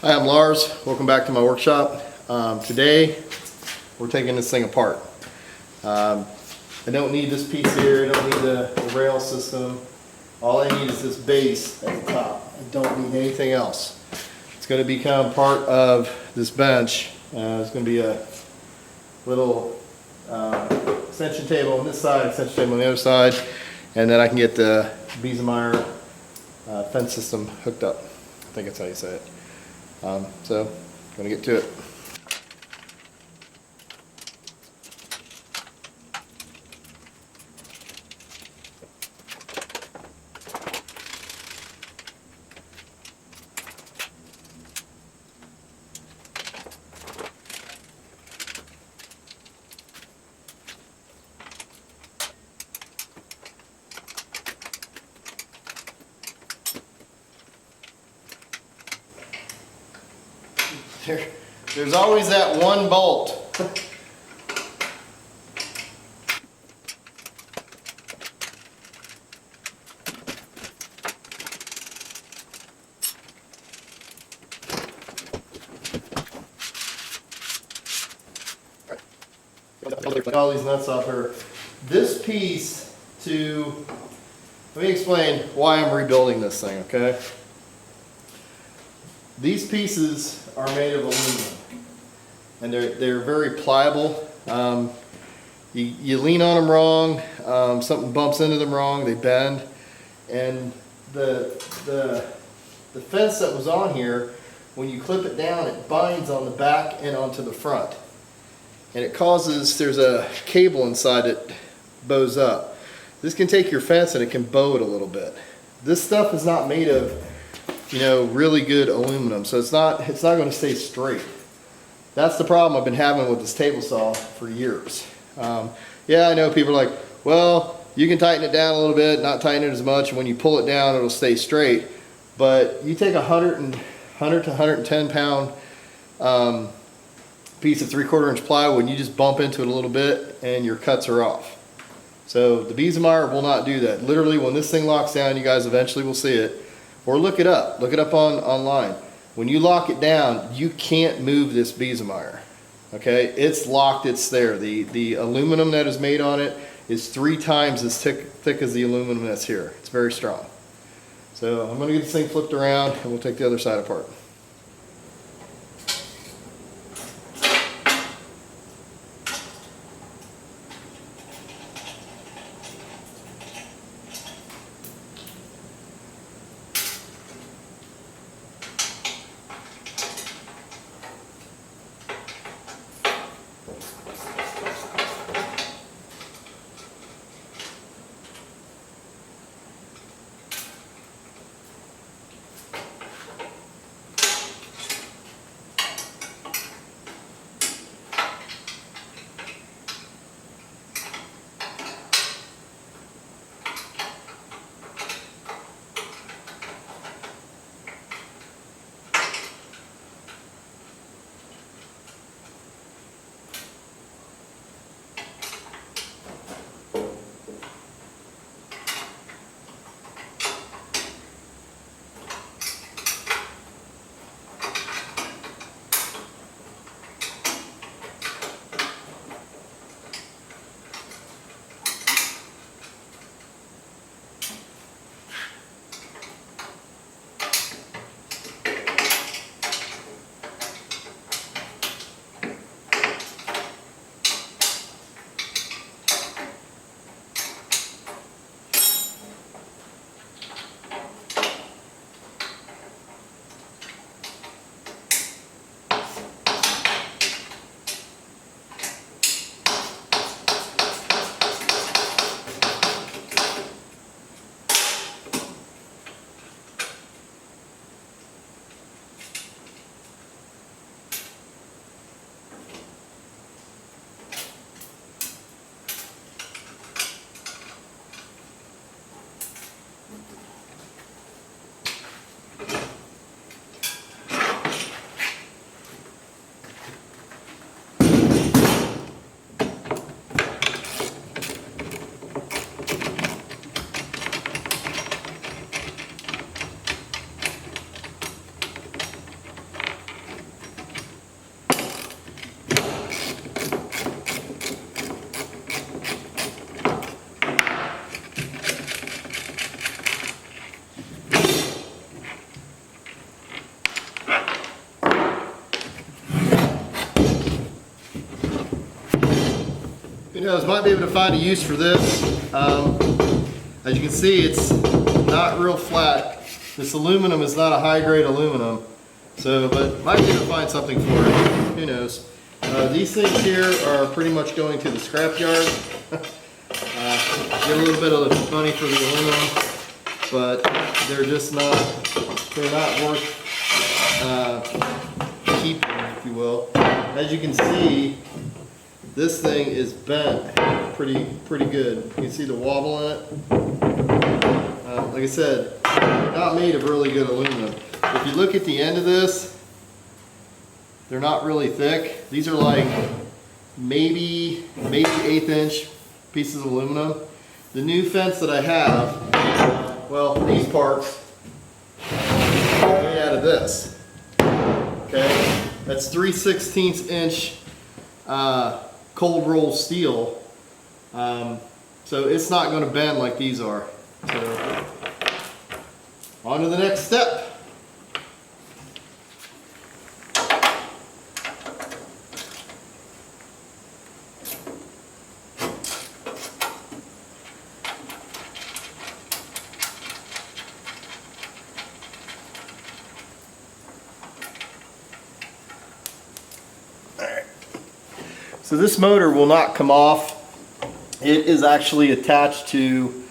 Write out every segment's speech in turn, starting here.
Hi, I'm Lars. Welcome back to my workshop. Today we're taking this thing apart. I don't need this piece here. I don't need the rail system. All I need is this base at the top. I don't need anything else. It's going to become part of this bench. It's going to be a little extension table on this side, extension table on the other side, and then I can get the Biesemeyer fence system hooked up. I think that's how you say it. So, I'm going to get to it. There's always that one bolt. All these nuts off here. This piece let me explain why I'm rebuilding this thing, okay? These pieces are made of aluminum, and they're very pliable. You lean on them wrong, something bumps into them wrong, they bend, and the fence that was on here, when you clip it down, it binds on the back and onto the front, and it causes, there's a cable inside that bows up. This can take your fence and it can bow it a little bit. This stuff is not made of, you know, really good aluminum, so it's not going to stay straight. That's the problem I've been having with this table saw for years. Yeah, I know people are like, well, you can tighten it down a little bit, not tighten it as much, and when you pull it down it'll stay straight. But you take a 100 to 110 pound piece of 3/4 inch plywood and you just bump into it a little bit and your cuts are off. So the Biesemeyer will not do that. Literally, when this thing locks down, you guys eventually will see it. Or look it up online. When you lock it down, you can't move this Biesemeyer. Okay, it's locked, it's there. The aluminum that is made on it is 3 times as thick as the aluminum that's here. It's very strong. So I'm going to get this thing flipped around and we'll take the other side apart. knows, might be able to find a use for this. As you can see, it's not real flat. This aluminum is not a high-grade aluminum, so, but might be able to find something for it. Who knows? These things here are pretty much going to the scrap yard. Get a little bit of money for the aluminum, but they're just not, they're not worth keeping, if you will. As you can see, this thing is bent pretty good. You can see the wobble in it. Like I said, they're not made of really good aluminum. If you look at the end of this, they're not really thick. These are like maybe 1/8 inch pieces of aluminum. The new fence that I have, well, these parts are made out of this. Okay, that's 3/16 inch cold roll steel. So it's not going to bend like these are. So on to the next step. So this motor will not come off. It is actually attached to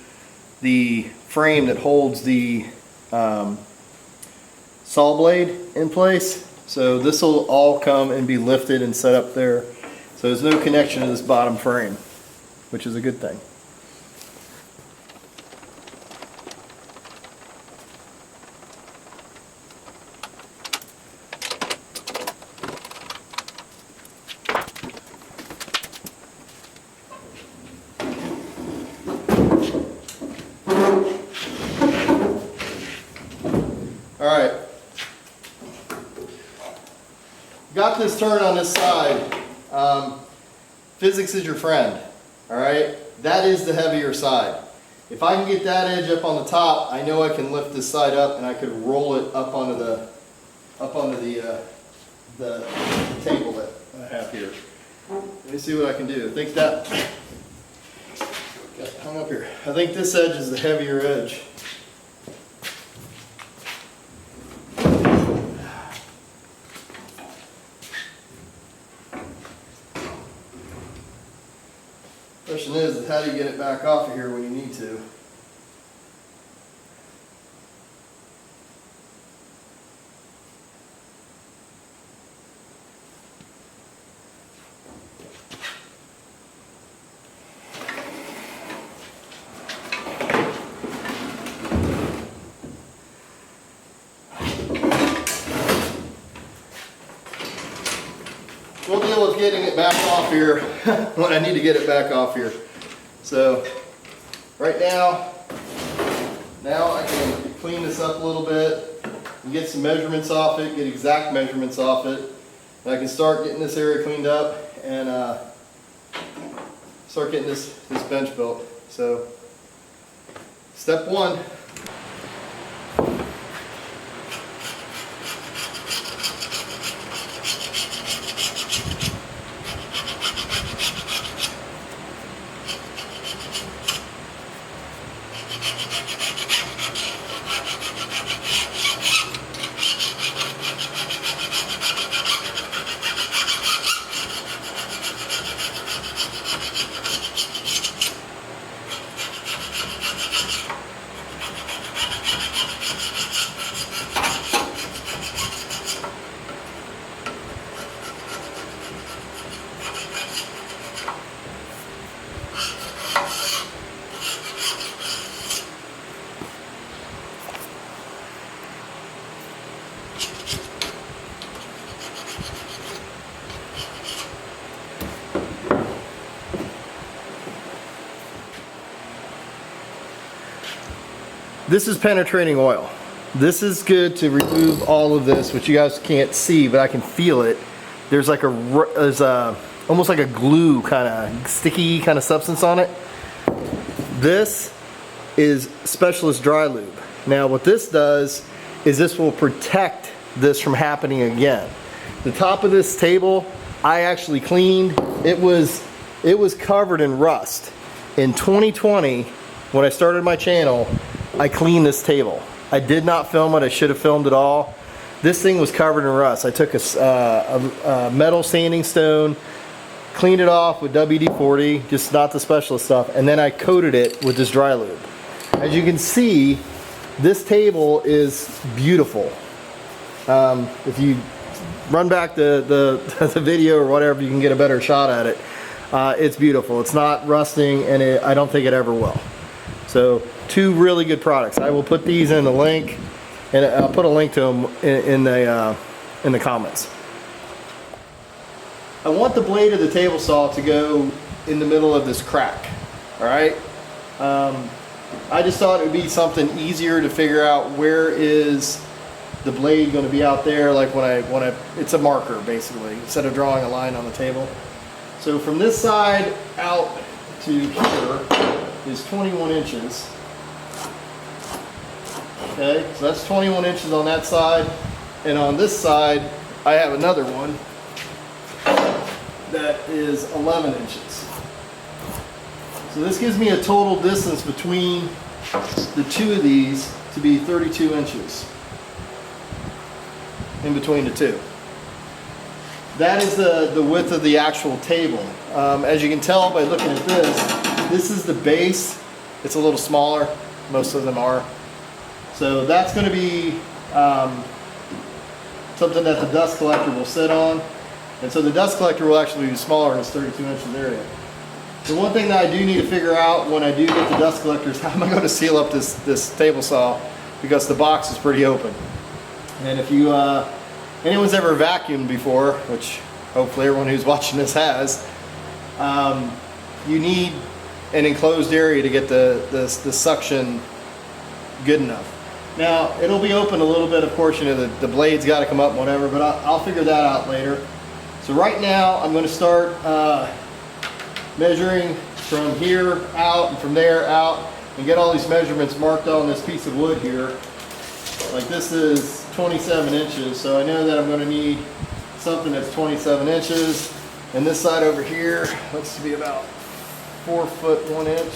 the frame that holds the saw blade in place. So this will all come and be lifted and set up there. So there's no connection to this bottom frame, which is a good thing. Alright, got this turn on this side. Physics is your friend, alright? That is the heavier side. If I can get that edge up on the top, I know I can lift this side up and I could roll it up onto the table that I have here. Let me see what I can do. I think that got hung up here. I think this edge is the heavier edge. Question is how do you get it back off of here when you need to? We'll deal with getting it back off here when I need to get it back off here. So right now I can clean this up a little bit and get some measurements off it, get exact measurements off it. And I can start getting this area cleaned up and start getting this bench built. So step one. This is penetrating oil. This is good to remove all of this, which you guys can't see, but I can feel it. There's like almost like a glue kind of sticky kind of substance on it. This is Specialist Dry Lube. Now what this does is this will protect this from happening again. The top of this table I actually cleaned. It was it was covered in rust. In 2020, when I started my channel, I cleaned this table. I did not film it. I should have filmed it all. This thing was covered in rust. I took a metal sanding stone, cleaned it off with WD-40, just not the specialist stuff, and then I coated it with this Dry Lube. As you can see, this table is beautiful. If you run back the video or whatever, you can get a better shot at it. It's beautiful. It's not rusting, and I don't think it ever will. So, two really good products. I will put these in the link, and I'll put a link to them in the comments. I want the blade of the table saw to go in the middle of this crack. All right. I just thought it would be something easier to figure out where is the blade going to be out there, like when it's a marker basically, instead of drawing a line on the table. So from this side out to here is 21 inches. Okay, so that's 21 inches on that side, and on this side I have another one that is 11 inches. So this gives me a total distance between the two of these to be 32 inches in between the two. That is the width of the actual table. As you can tell by looking at this is the base. It's a little smaller. Most of them are. So that's going to be something that the dust collector will sit on. And so the dust collector will actually be smaller in this 32 inches area. The one thing that I do need to figure out when I do get the dust collector is how am I going to seal up this table saw, because the box is pretty open. And if you anyone's ever vacuumed before, which hopefully everyone who's watching this has, you need an enclosed area to get the suction good enough. Now it'll be open a little bit, of course, you know, the blade's got to come up and whatever, but I'll figure that out later. So right now I'm going to start measuring from here out and from there out, and get all these measurements marked on this piece of wood here. Like this is 27 inches, so I know that I'm going to need something that's 27 inches. And this side over here looks to be about 4 foot 1 inch.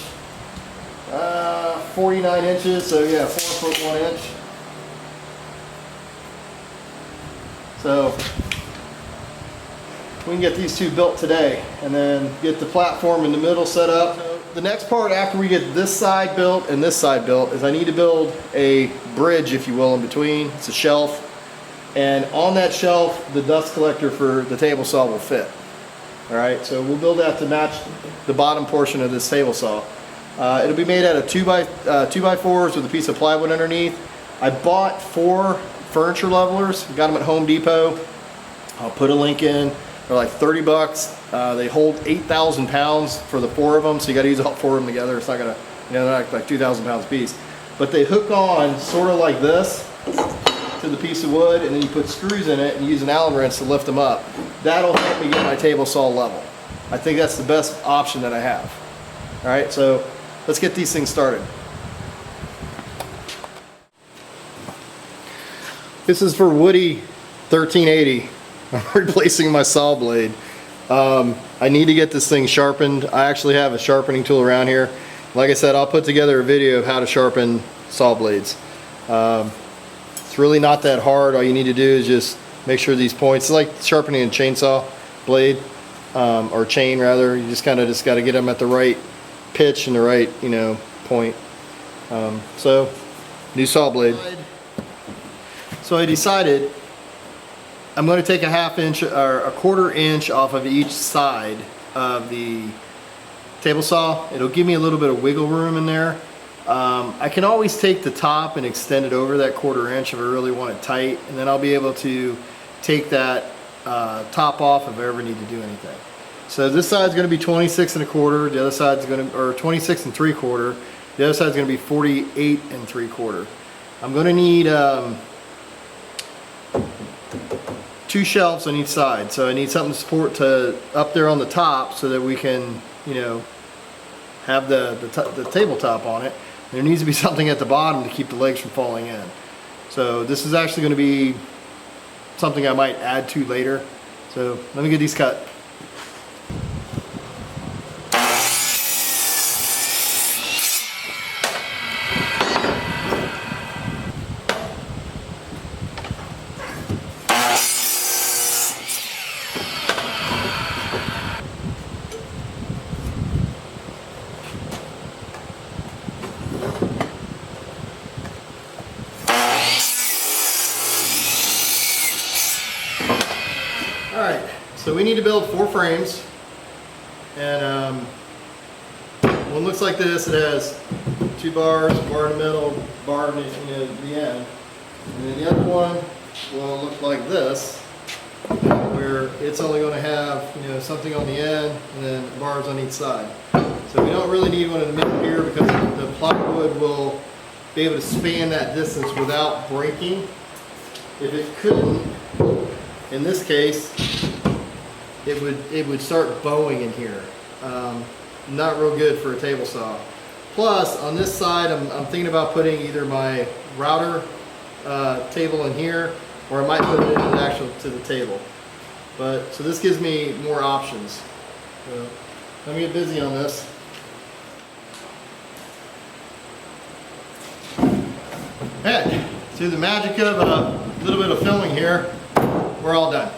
49 inches, so yeah, 4 foot 1 inch. So we can get these two built today and then get the platform in the middle set up. So the next part after we get this side built and this side built is I need to build a bridge, if you will, in between. It's a shelf, and on that shelf the dust collector for the table saw will fit. Alright, so we'll build that to match the bottom portion of this table saw. It'll be made out of 2x4s with a piece of plywood underneath. I bought 4 furniture levelers, got them at Home Depot. I'll put a link in. They're like 30 bucks. They hold 8,000 pounds for the 4 of them, so you got to use all 4 of them together. It's not gonna, you know, they're like 2,000 pounds a piece. But they hook on sort of like this to the piece of wood, and then you put screws in it and use an Allen wrench to lift them up. That'll help me get my table saw level. I think that's the best option that I have. All right, so let's get these things started. This is for Woody 1380. I'm replacing my saw blade. I need to get this thing sharpened. I actually have a sharpening tool around here. Like I said, I'll put together a video of how to sharpen saw blades. It's really not that hard. All you need to do is just make sure these points, it's like sharpening a chainsaw blade, or chain rather. You just got to get them at the right pitch and the right, you know, point. So, new saw blade. So I decided I'm going to take a ½ inch or a ¼ inch off of each side of the table saw. It'll give me a little bit of wiggle room in there. I can always take the top and extend it over that ¼ inch if I really want it tight, and then I'll be able to take that top off if I ever need to do anything. So this side's going to be 26 1/4. The other side's going to, or 26 3/4. The other side's going to be 48 3/4. I'm going to need 2 shelves on each side, so I need something to support to up there on the top so that we can, you know, have the tabletop on it. There needs to be something at the bottom to keep the legs from falling in. So this is actually going to be something I might add to later. So let me get these cut. So we need to build 4 frames, and one looks like this. It has 2 bars, a bar in the middle, bar in the end, and then the other one will look like this, where it's only going to have something on the end and then bars on each side. So we don't really need one in the middle here because the plywood will be able to span that distance without breaking. If it couldn't, in this case, it would start bowing in here. Not real good for a table saw. Plus, on this side, I'm thinking about putting either my router table in here, or I might put it to the table. But so this gives me more options. So let me get busy on this. Okay, through the magic of a little bit of filming here, we're all done.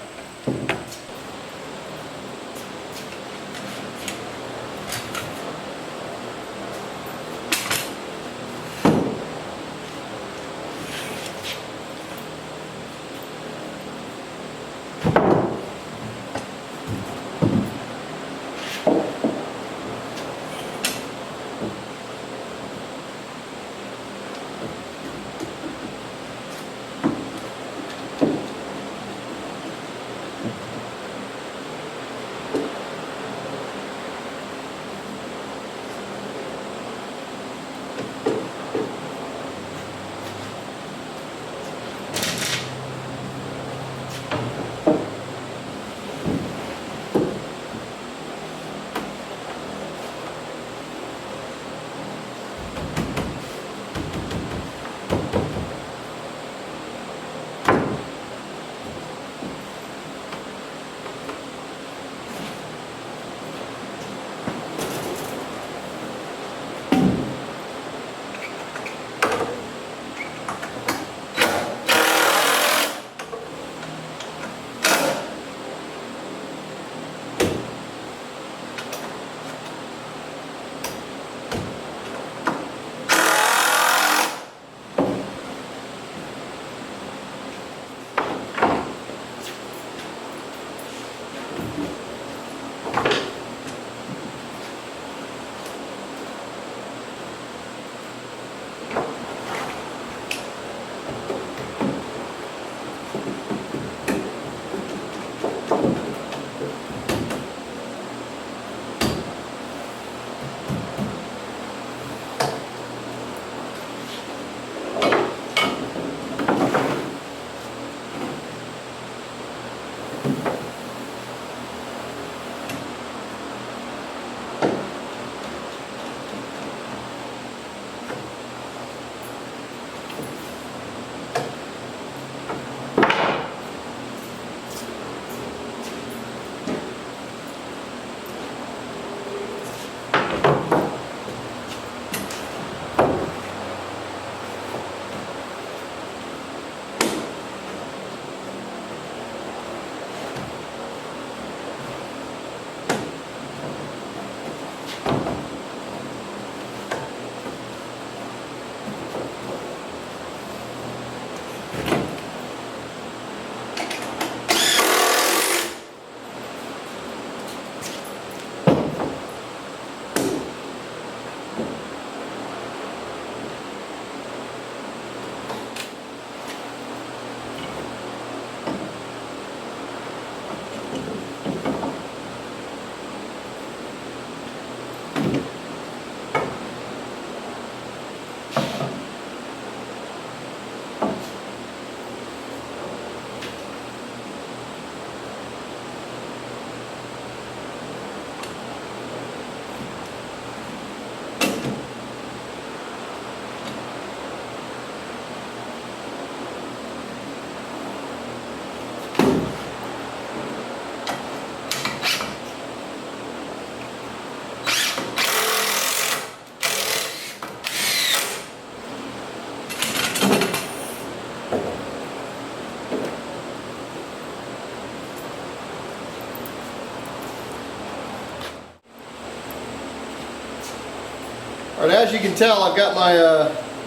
Alright, as you can tell, I've got my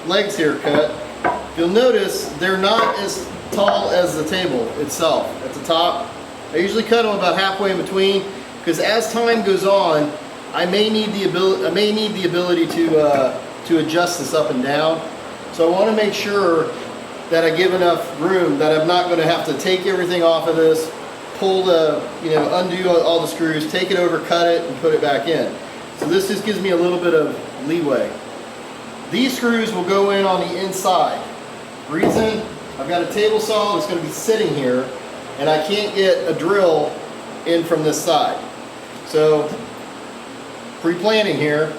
legs here cut. You'll notice they're not as tall as the table itself. At the top, I usually cut them about halfway in between, because as time goes on, I may need the ability to adjust this up and down. So I want to make sure that I give enough room that I'm not going to have to take everything off of this, pull the, undo all the screws, take it over, cut it, and put it back in. So this just gives me a little bit of leeway. These screws will go in on the inside. Reason, I've got a table saw that's going to be sitting here, and I can't get a drill in from this side. So, pre-planning here,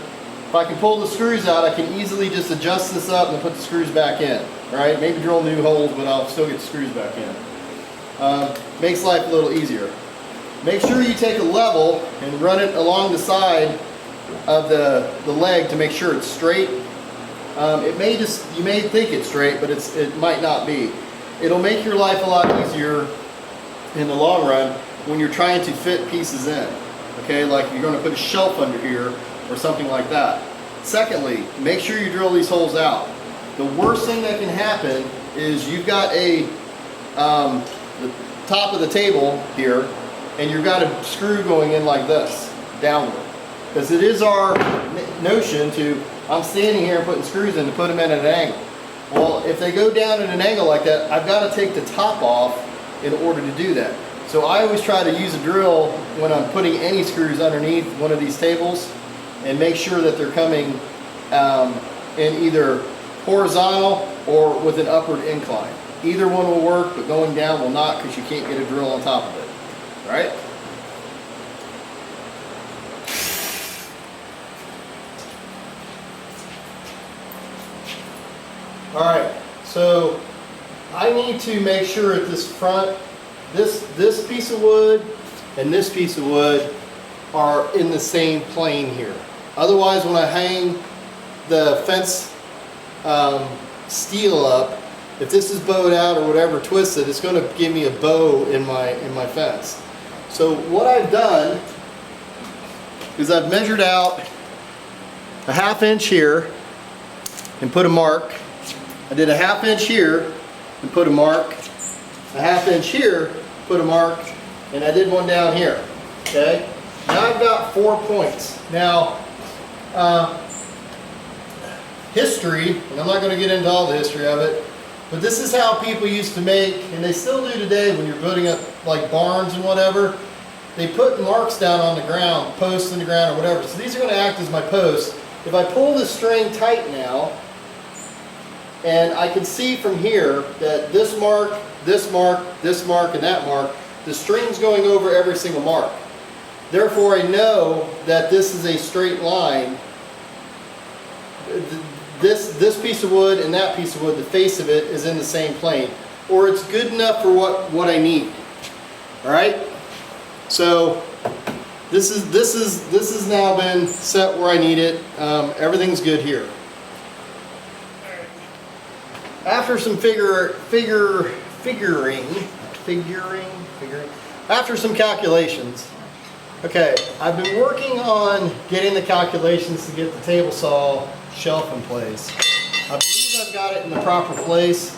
if I can pull the screws out, I can easily just adjust this up and put the screws back in. Right? Maybe drill new holes, but I'll still get the screws back in. Makes life a little easier. Make sure you take a level and run it along the side of the leg to make sure it's straight. You may think it's straight, but it might not be. It'll make your life a lot easier in the long run when you're trying to fit pieces in. Okay, like you're going to put a shelf under here or something like that. Secondly, make sure you drill these holes out. The worst thing that can happen is you've got the top of the table here, and you've got a screw going in like this, downward. Because it is our notion to, I'm standing here and putting screws in to put them in at an angle. Well, if they go down at an angle like that, I've got to take the top off in order to do that. So I always try to use a drill when I'm putting any screws underneath one of these tables and make sure that they're coming in either horizontal or with an upward incline. Either one will work, but going down will not, because you can't get a drill on top of it. All right? All right, so I need to make sure at this front, this piece of wood and this piece of wood are in the same plane here. Otherwise, when I hang the fence steel up, if this is bowed out or whatever, twisted, it's going to give me a bow in my fence. So what I've done is I've measured out a 1/2 inch here and put a mark. I did a 1/2 inch here and put a mark. A 1/2 inch here, put a mark, and I did one down here. Okay. Now I've got 4 points. Now, history, and I'm not going to get into all the history of it, but this is how people used to make, and they still do today when you're building up like barns and whatever. They put marks down on the ground, posts in the ground or whatever. So these are going to act as my posts. If I pull this string tight now, and I can see from here that this mark, this mark, this mark, and that mark, the string's going over every single mark. Therefore, I know that this is a straight line. This piece of wood and that piece of wood, the face of it is in the same plane, or it's good enough for what I need. All right. So this has now been set where I need it. Everything's good here. After some figuring, after some calculations. Okay, I've been working on getting the calculations to get the table saw shelf in place. I believe I've got it in the proper place.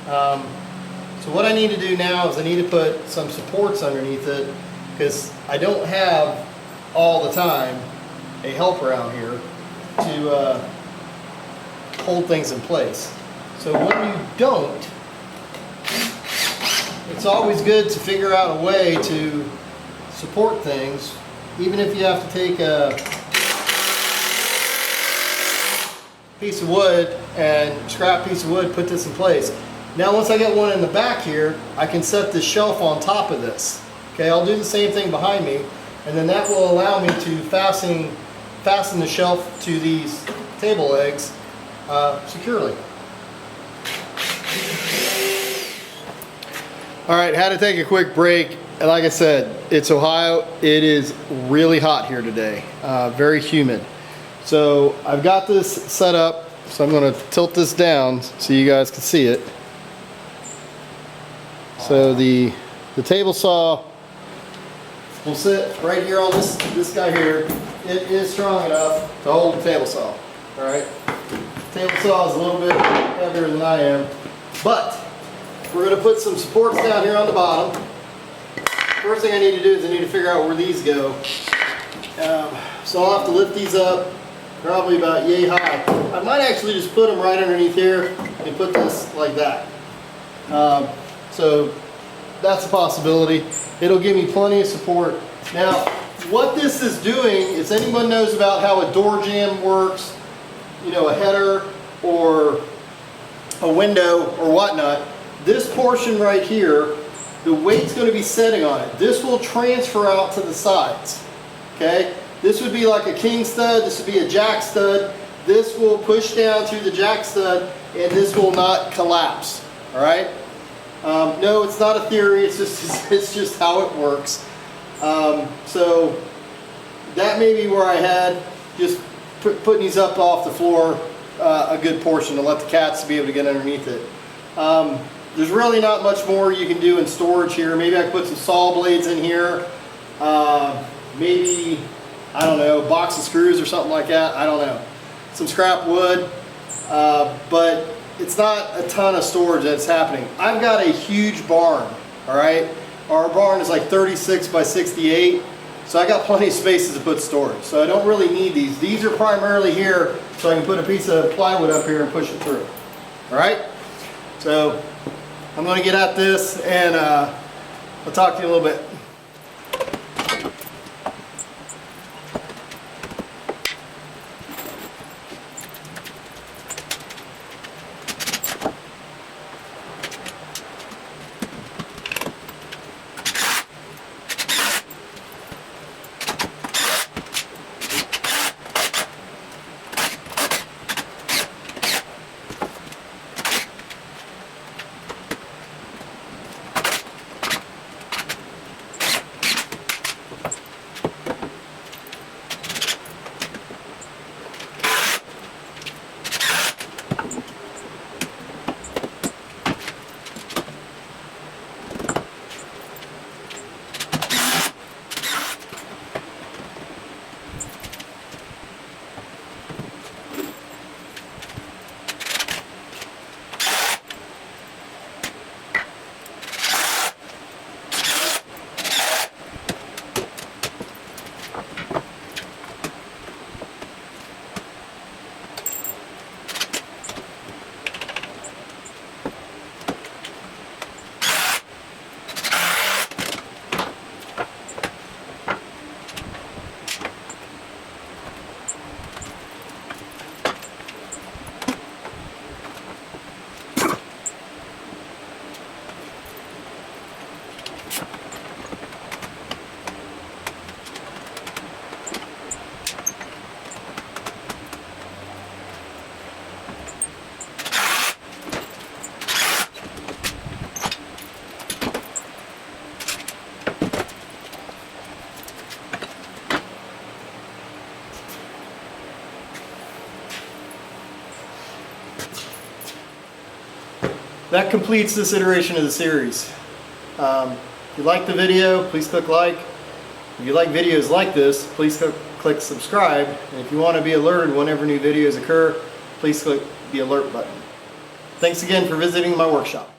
So what I need to do now is I need to put some supports underneath it, because I don't have all the time a helper out here to hold things in place. So when you don't, it's always good to figure out a way to support things, even if you have to take a piece of wood and scrap piece of wood, put this in place. Now once I get one in the back here, I can set this shelf on top of this. Okay, I'll do the same thing behind me, and then that will allow me to fasten the shelf to these table legs securely. All right, had to take a quick break. And like I said, it's Ohio. It is really hot here today, very humid. So I've got this set up, so I'm going to tilt this down so you guys can see it. So the table saw will sit right here on this guy here. It is strong enough to hold the table saw. All right, table saw is a little bit heavier than I am, but we're going to put some supports down here on the bottom. first thing I need to do is I need to figure out where these go. So I'll have to lift these up probably about yay high. I might actually just put them right underneath here and put this like that. So that's a possibility. It'll give me plenty of support. Now, what this is doing, if anyone knows about how a door jamb works, you know, a header or a window or whatnot, this portion right here, the weight's going to be setting on it. This will transfer out to the sides, okay? This would be like a king stud, this would be a jack stud. This will push down through the jack stud and this will not collapse, all right? No, it's not a theory, it's just how it works. So that may be where I had just putting these up off the floor a good portion to let the cats be able to get underneath it. There's really not much more you can do in storage here. Maybe I could put some saw blades in here. Maybe, I don't know, a box of screws or something like that. I don't know. Some scrap wood. But it's not a ton of storage that's happening. I've got a huge barn, all right? Our barn is like 36 by 68. So I got plenty of spaces to put storage. So I don't really need these. These are primarily here so I can put a piece of plywood up here and push it through. All right? So I'm going to get at this and I'll talk to you a little bit. That completes this iteration of the series. If you like the video, please click like. If you like videos like this, please click subscribe. And if you want to be alerted whenever new videos occur, please click the alert button. Thanks again for visiting my workshop.